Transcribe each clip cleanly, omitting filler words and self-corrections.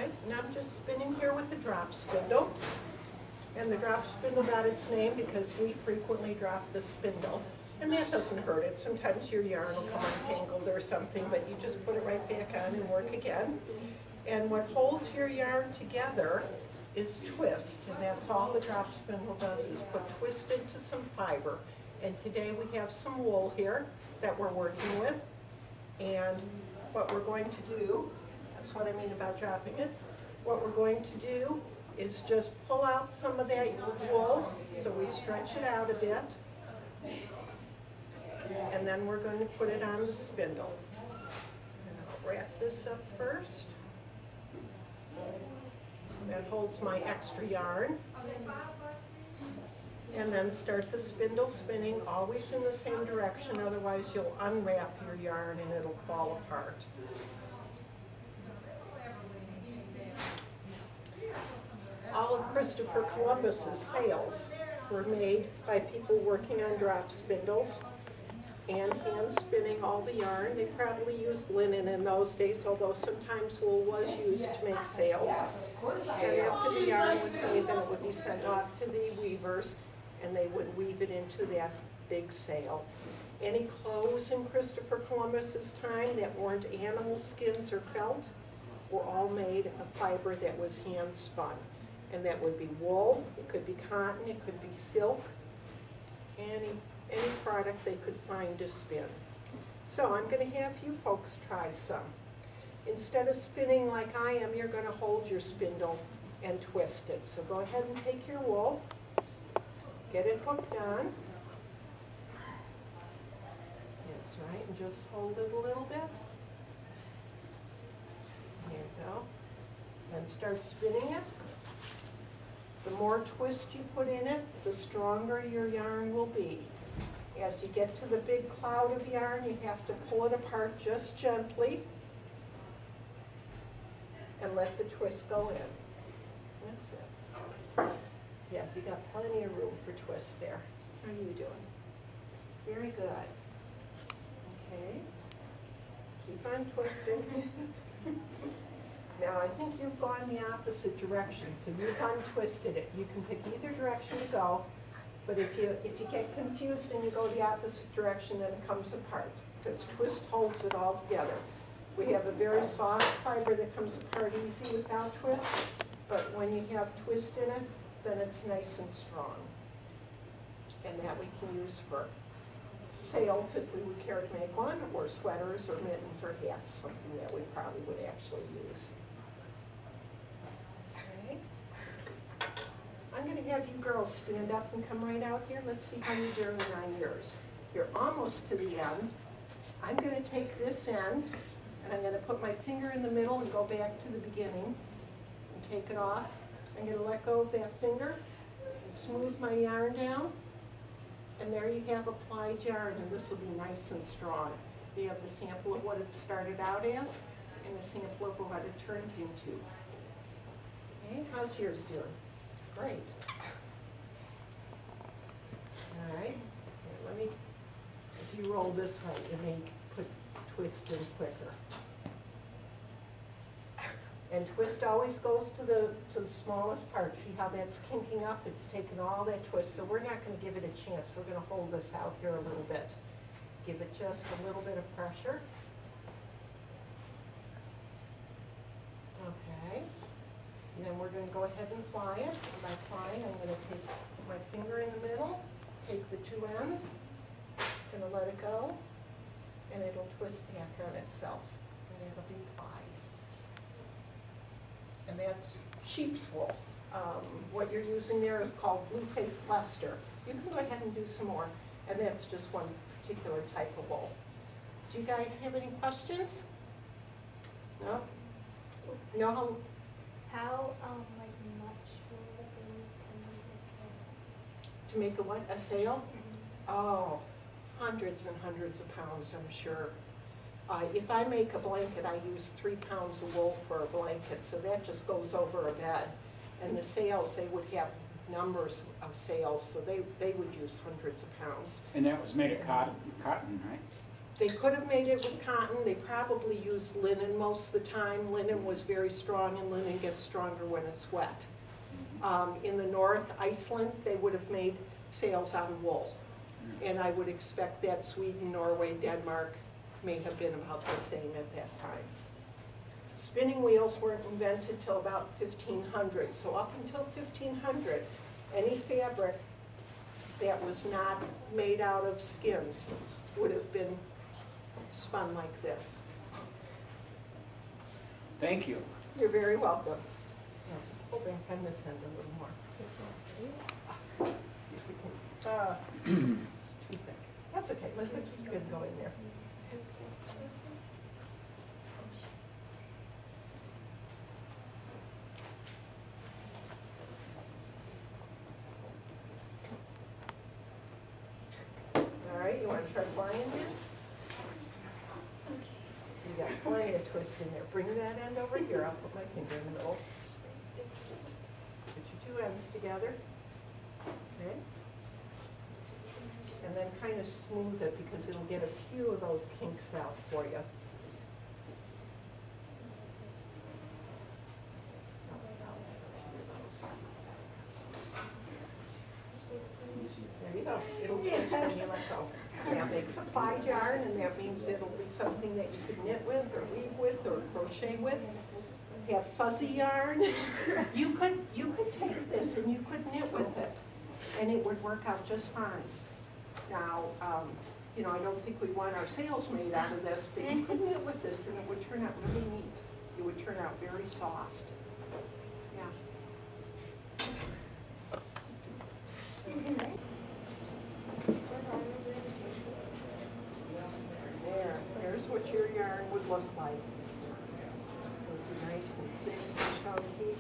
right, and I'm just spinning here with the drop spindle. And the drop spindle got its name because we frequently drop the spindle. And that doesn't hurt it. Sometimes your yarn will come untangled or something, but you just put it right back on and work again. And what holds your yarn together is twist, and that's all the drop spindle does, is put twist into some fiber. And today we have some wool here that we're working with. And what we're going to do, that's what I mean about dropping it, what we're going to do is just pull out some of that wool, so we stretch it out a bit, and then we're going to put it on the spindle. And I'll wrap this up first. That holds my extra yarn. And then start the spindle spinning, always in the same direction, otherwise you'll unwrap your yarn and it'll fall apart. All of Christopher Columbus's sails were made by people working on drop spindles and hand spinning all the yarn. They probably used linen in those days, although sometimes wool was used to make sails. And after the yarn was made, then it would be sent off to the weavers, and they would weave it into that big sail. Any clothes in Christopher Columbus's time that weren't animal skins or felt were all made of fiber that was hand spun. And that would be wool, it could be cotton, it could be silk, any product they could find to spin. So I'm going to have you folks try some. Instead of spinning like I am, you're going to hold your spindle and twist it. So go ahead and take your wool, get it hooked on. That's right, and just hold it a little bit. There you go. And start spinning it. The more twist you put in it, the stronger your yarn will be. As you get to the big cloud of yarn, you have to pull it apart just gently and let the twist go in. That's it. Yeah, you got plenty of room for twists there. How are you doing? Very good. Okay. Keep on twisting. Now, I think you've gone the opposite direction, so you've untwisted it. You can pick either direction to go, but if you get confused and you go the opposite direction, then it comes apart, because twist holds it all together. We have a very soft fiber that comes apart easy without twist, but when you have twist in it, then it's nice and strong. And that we can use for sails if we would care to make one, or sweaters or mittens or hats, something that we probably would actually use. Okay. I'm going to have you girls stand up and come right out here. Let's see how you're doing on yours. You're almost to the end. I'm going to take this end, and I'm going to put my finger in the middle and go back to the beginning and take it off. I'm going to let go of that finger and smooth my yarn down. And there you have applied yarn, and this will be nice and strong. You have the sample of what it started out as and a sample of what it turns into. Okay, how's yours doing? Great. All right, here, let me, if you roll this way, it may put twist in quicker. And twist always goes to the smallest part. See how that's kinking up? It's taken all that twist, so we're not going to give it a chance. We're going to hold this out here a little bit. Give it just a little bit of pressure. Okay. And then we're going to go ahead and ply it. And by plying, I'm going to take my finger in the middle, take the two ends, going to let it go, and it'll twist back on itself. And it'll be plied. And that's sheep's wool. What you're using there is called blue-faced Leicester. You can go ahead and do some more, and that's just one particular type of wool. Do you guys have any questions? No? No? How like much wool would they need To make a what? A sail? Mm-hmm. Oh, hundreds and hundreds of pounds, I'm sure. If I make a blanket, I use 3 pounds of wool for a blanket, so that just goes over a bed. And the sails, they would have numbers of sails, so they would use hundreds of pounds. And that was made of cotton, right? They could have made it with cotton. They probably used linen most of the time. Linen was very strong, and linen gets stronger when it's wet. In the north, Iceland, they would have made sails out of wool. And I would expect that Sweden, Norway, Denmark may have been about the same at that time. Spinning wheels weren't invented till about 1500. So up until 1500, any fabric that was not made out of skins would have been spun like this. Thank you. You're very welcome. Now, just pull back on this end a little more. See if we can, it's too thick. That's okay, let's just go in there. All right, you want to try flying this? You got plenty of twist in there. Bring that end over here. I'll put my finger in the middle. Put your two ends together. Okay. And then kind of smooth it because it'll get a few of those kinks out for you. There you go. It'll twist when you let go. That makes a ply yarn, and that means it'll be something that you could knit with, or weave with, or crochet with. Have fuzzy yarn. You could take this and you could knit with it, and it would work out just fine. Now, you know, I don't think we want our sails made out of this, but you could knit with this, and it would turn out really neat. It would turn out very soft. Yeah. There's what your yarn would look like. It would be nice and thick and chunky.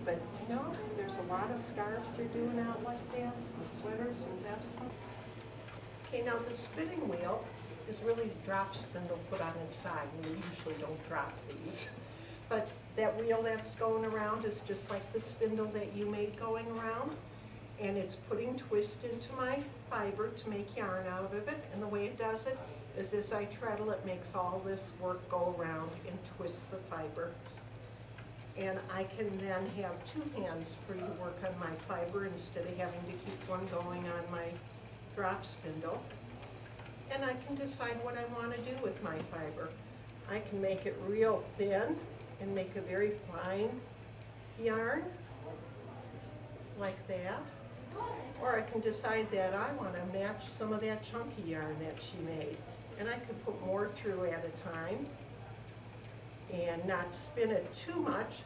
But you know, there's a lot of scarves they're doing out like that, some sweaters and vests. Okay, now the spinning wheel is really a drop spindle put on inside. We usually don't drop these. But that wheel that's going around is just like the spindle that you made going around. And it's putting twist into my fiber to make yarn out of it. And the way it does it is as I treadle, it makes all this work go around and twists the fiber. And I can then have two hands free to work on my fiber instead of having to keep one going on my drop spindle. And I can decide what I want to do with my fiber. I can make it real thin and make a very fine yarn, like that. Or I can decide that I want to match some of that chunky yarn that she made. And I could put more through at a time and not spin it too much,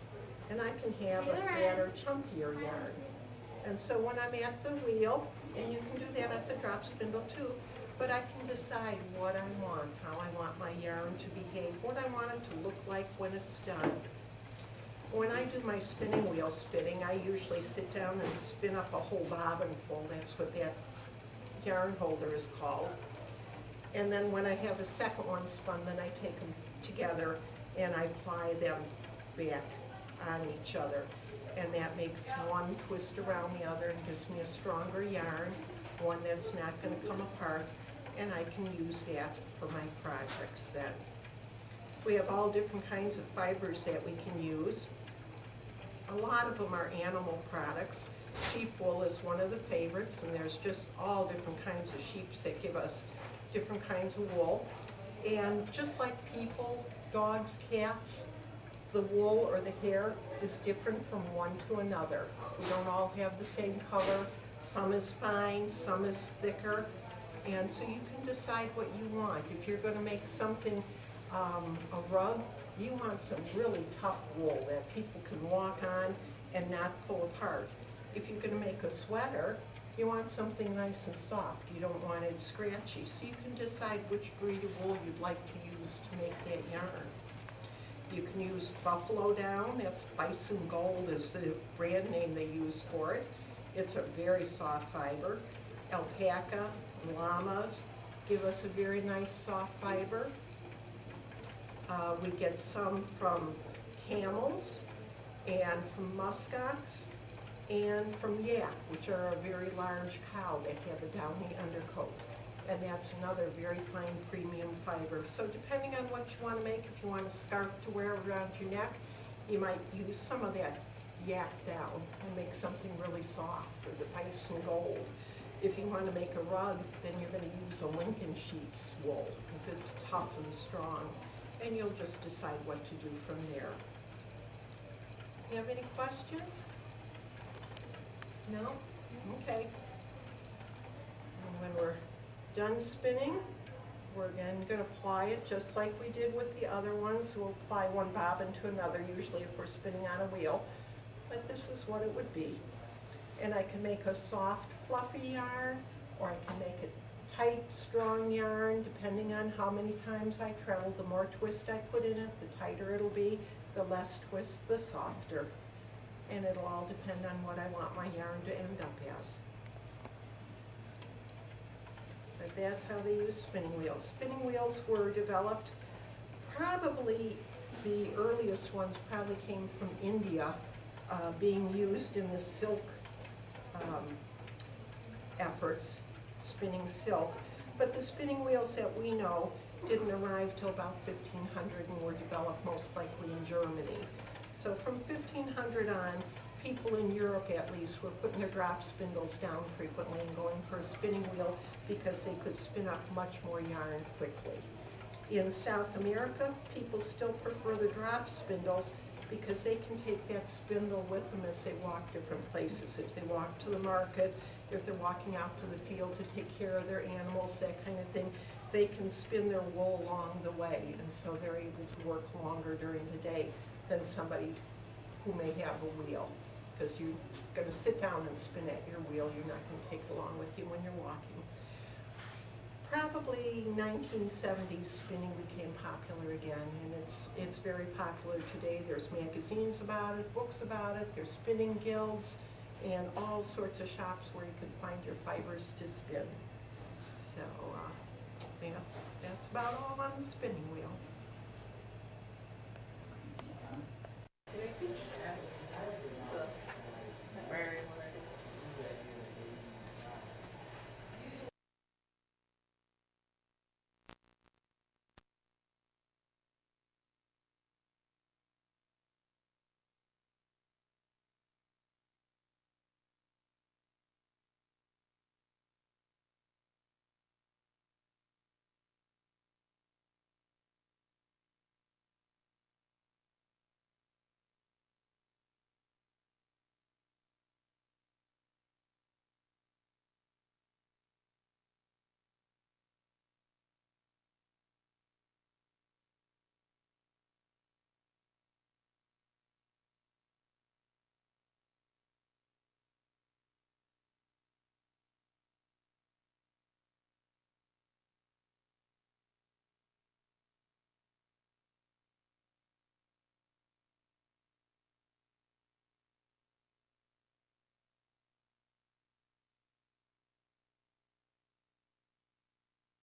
and I can have a fatter, chunkier yarn. And so when I'm at the wheel, and you can do that at the drop spindle too, but I can decide what I want, how I want my yarn to behave, what I want it to look like when it's done. When I do my spinning wheel spinning, I usually sit down and spin up a whole bobbin full. That's what that yarn holder is called. And then when I have a second one spun, then I take them together and I ply them back on each other. And that makes one twist around the other and gives me a stronger yarn, one that's not going to come apart, and I can use that for my projects then. We have all different kinds of fibers that we can use. A lot of them are animal products. Sheep wool is one of the favorites, and there's just all different kinds of sheeps that give us different kinds of wool. And just like people, dogs, cats, the wool or the hair is different from one to another. We don't all have the same color. Some is fine, some is thicker. And so you can decide what you want. If you're going to make something, a rug, you want some really tough wool that people can walk on and not pull apart. If you're going to make a sweater, you want something nice and soft. You don't want it scratchy. So you can decide which breed of wool you'd like to use to make that yarn. You can use buffalo down. That's Bison Gold is the brand name they use for it. It's a very soft fiber. Alpaca, llamas give us a very nice soft fiber. We get some from camels and from muskox and from yak, which are a very large cow that have a downy undercoat. and that's another very fine premium fiber. So depending on what you want to make, if you want a scarf to wear around your neck, you might use some of that yak down and make something really soft, or the bison gold. If you want to make a rug, then you're going to use a Lincoln sheep's wool because it's tough and strong, and you'll just decide what to do from there. You have any questions? No? Okay. And when we're done spinning, we're again going to apply it just like we did with the other ones. We'll apply one bobbin to another, usually if we're spinning on a wheel. But this is what it would be. And I can make a soft, fluffy yarn, or I can make a tight, strong yarn, depending on how many times I treadle. The more twist I put in it, the tighter it'll be. The less twist, the softer. And it'll all depend on what I want my yarn to end up as. But that's how they use spinning wheels. Spinning wheels were developed, probably the earliest ones probably came from India, being used in the silk efforts, spinning silk. But the spinning wheels that we know didn't arrive till about 1500 and were developed most likely in Germany. So from 1500 on, people in Europe at least were putting their drop spindles down frequently and going for a spinning wheel because they could spin up much more yarn quickly. In South America, people still prefer the drop spindles because they can take that spindle with them as they walk different places. If they walk to the market, if they're walking out to the field to take care of their animals, that kind of thing, they can spin their wool along the way, and so they're able to work longer during the day than somebody who may have a wheel, because you're going to sit down and spin at your wheel. You're not going to take it along with you when you're walking. Probably 1970s, spinning became popular again, and it's very popular today. There's magazines about it, books about it, there's spinning guilds, and all sorts of shops where you can find your fibers to spin. So that's about all on the spinning wheel.